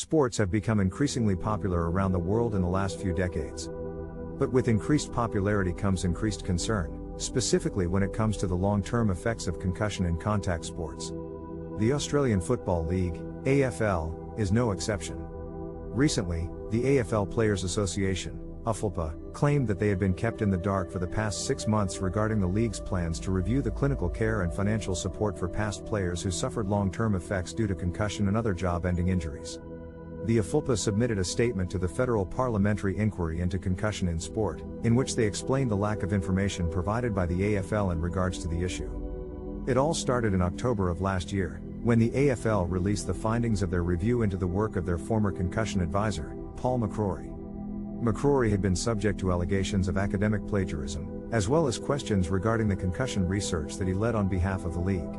Sports have become increasingly popular around the world in the last few decades. But with increased popularity comes increased concern, specifically when it comes to the long-term effects of concussion in contact sports. The Australian Football League, AFL, is no exception. Recently, the AFL Players Association, AFLPA, claimed that they had been kept in the dark for the past 6 months regarding the league's plans to review the clinical care and financial support for past players who suffered long-term effects due to concussion and other job-ending injuries. The AFLPA submitted a statement to the Federal Parliamentary Inquiry into Concussion in Sport, in which they explained the lack of information provided by the AFL in regards to the issue. It all started in October of last year, when the AFL released the findings of their review into the work of their former concussion advisor, Paul McCrory. McCrory had been subject to allegations of academic plagiarism, as well as questions regarding the concussion research that he led on behalf of the league.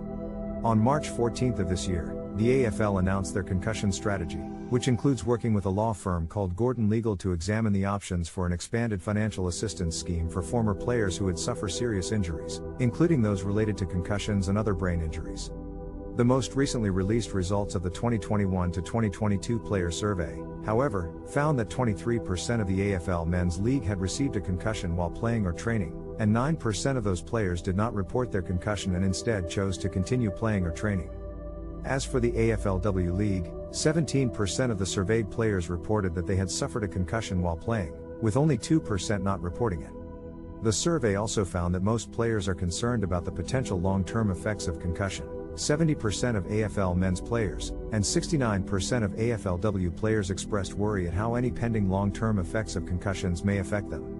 On March 14th of this year, the AFL announced their concussion strategy, which includes working with a law firm called Gordon Legal to examine the options for an expanded financial assistance scheme for former players who had suffered serious injuries, including those related to concussions and other brain injuries. The most recently released results of the 2021 to 2022 player survey, however, found that 23% of the AFL Men's League had received a concussion while playing or training, and 9% of those players did not report their concussion and instead chose to continue playing or training. As for the AFLW League, 17% of the surveyed players reported that they had suffered a concussion while playing, with only 2% not reporting it. The survey also found that most players are concerned about the potential long-term effects of concussion. 70% of AFL men's players, and 69% of AFLW players expressed worry at how any pending long-term effects of concussions may affect them.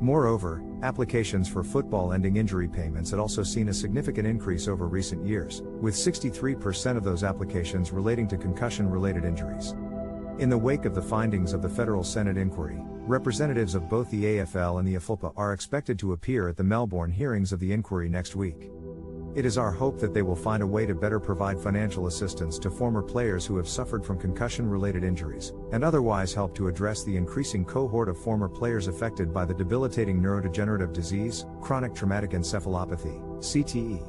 Moreover, applications for football-ending injury payments had also seen a significant increase over recent years, with 63% of those applications relating to concussion-related injuries. In the wake of the findings of the Federal Senate inquiry, representatives of both the AFL and the AFLPA are expected to appear at the Melbourne hearings of the inquiry next week. It is our hope that they will find a way to better provide financial assistance to former players who have suffered from concussion-related injuries, and otherwise help to address the increasing cohort of former players affected by the debilitating neurodegenerative disease, chronic traumatic encephalopathy, CTE.